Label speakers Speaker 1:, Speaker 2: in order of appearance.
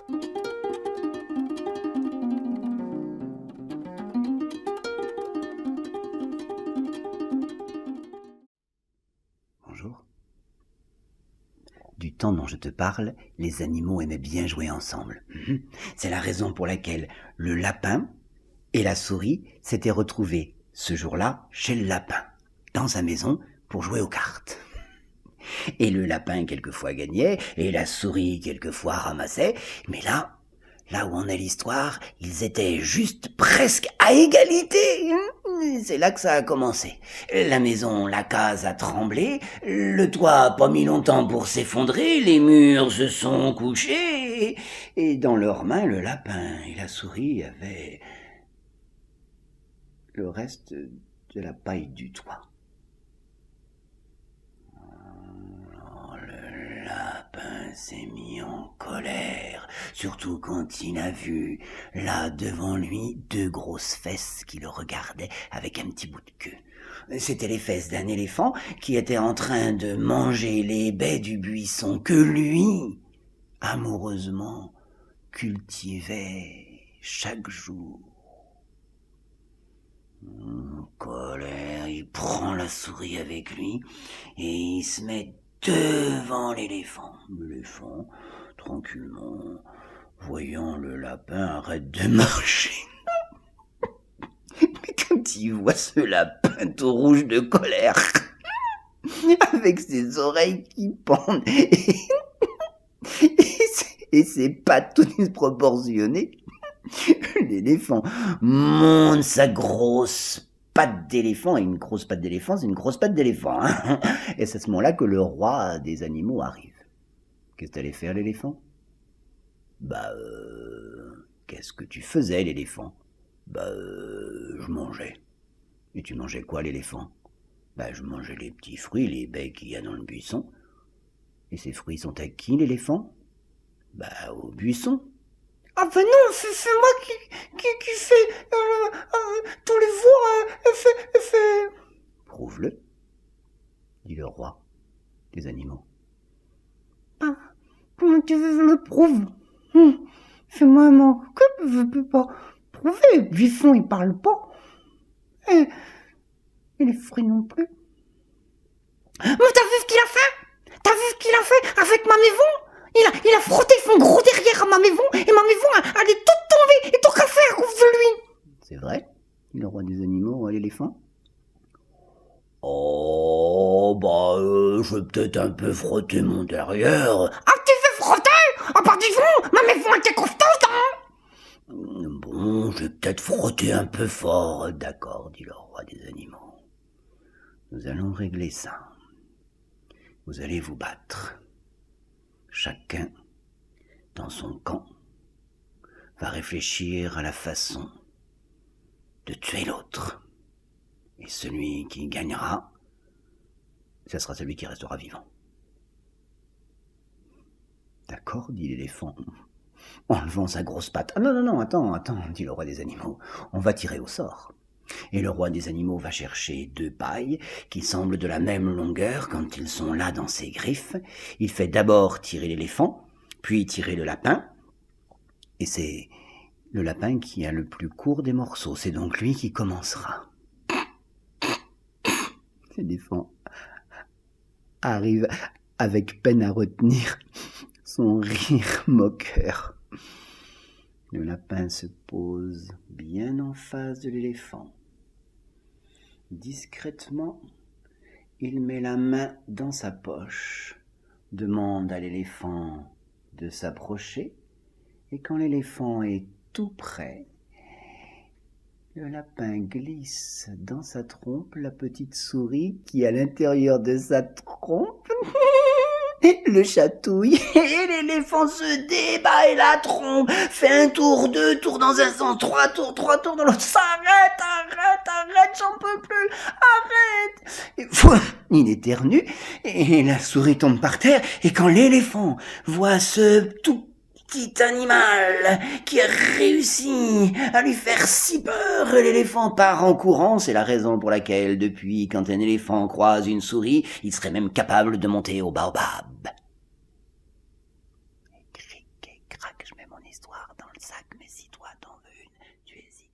Speaker 1: Bonjour. Du temps dont je te parle, les animaux aimaient bien jouer ensemble. C'est la raison pour laquelle le lapin et la souris s'étaient retrouvés ce jour-là chez le lapin, dans sa maison, pour jouer aux cartes. Et le lapin quelquefois gagnait, et la souris quelquefois ramassait, mais là où en est l'histoire, ils étaient juste presque à égalité. C'est là que ça a commencé. La maison, la case a tremblé, le toit a pas mis longtemps pour s'effondrer, les murs se sont couchés, et dans leurs mains, le lapin et la souris avaient le reste de la paille du toit. Le lapin s'est mis en colère, surtout quand il a vu, là devant lui, deux grosses fesses qui le regardaient avec un petit bout de queue. C'étaient les fesses d'un éléphant qui était en train de manger les baies du buisson que lui, amoureusement, cultivait chaque jour. En colère, il prend la souris avec lui et il se met devant l'éléphant. L'éléphant, tranquillement, voyant le lapin, arrête de marcher. Mais quand il voit ce lapin tout rouge de colère, avec ses oreilles qui pendent et ses pattes toutes disproportionnées, l'éléphant monte sa grosse patte d'éléphant, et une grosse patte d'éléphant, c'est une grosse patte d'éléphant. Hein. Et c'est à ce moment-là que le roi des animaux arrive. Qu'est-ce que t'allais faire, l'éléphant ? Qu'est-ce que tu faisais, l'éléphant ? Je mangeais. Et tu mangeais quoi, l'éléphant ? Je mangeais les petits fruits, les baies qu'il y a dans le buisson. Et ces fruits sont à qui, l'éléphant ? Au buisson.
Speaker 2: Ah ben non, c'est moi qui fais tous les jours, fait...
Speaker 1: Prouve-le, dit le roi des animaux.
Speaker 2: Comment tu veux que je le prouve ? Fais-moi mon couple, je peux pas prouver. Le buisson, il parle pas. Et les fruits non plus. Mais t'as vu ce qu'il a fait ? T'as vu ce qu'il a fait avec ma maison ? Il a frotté son gros derrière à ma maison, et ma maison, elle est toute tombée, et tout cassé à cause de lui.
Speaker 1: C'est vrai, dit le roi des animaux à l'éléphant. Oh, je vais peut-être un peu frotter mon derrière.
Speaker 2: Ah, tu veux frotter ? Ah, bah disons, ma maison était constante, hein.
Speaker 1: Bon, je vais peut-être frotter un peu fort. D'accord, dit le roi des animaux. Nous allons régler ça. Vous allez vous battre. Chacun, dans son camp, va réfléchir à la façon de tuer l'autre. Et celui qui gagnera, ce sera celui qui restera vivant. D'accord, dit l'éléphant, en levant sa grosse patte. Ah non, attends, dit le roi des animaux. On va tirer au sort. Et le roi des animaux va chercher deux pailles qui semblent de la même longueur quand ils sont là dans ses griffes. Il fait d'abord tirer l'éléphant, puis tirer le lapin. Et c'est le lapin qui a le plus court des morceaux. C'est donc lui qui commencera. L'éléphant arrive avec peine à retenir son rire moqueur. Le lapin se pose bien en face de l'éléphant. Discrètement, il met la main dans sa poche, demande à l'éléphant de s'approcher, et quand l'éléphant est tout près, le lapin glisse dans sa trompe la petite souris qui, à l'intérieur de sa trompe, le chatouille, et l'éléphant se débat et la trompe, fait un tour, deux tours dans un sens, trois tours dans l'autre. S'arrête, j'en peux plus, arrête. Il éternue, et la souris tombe par terre, et quand l'éléphant voit ce tout petit animal qui a réussi à lui faire si peur, l'éléphant part en courant. C'est la raison pour laquelle, depuis, quand un éléphant croise une souris, il serait même capable de monter au baobab. Et cric et crac, je mets mon histoire dans le sac, mais si toi t'en veux une, tu hésites.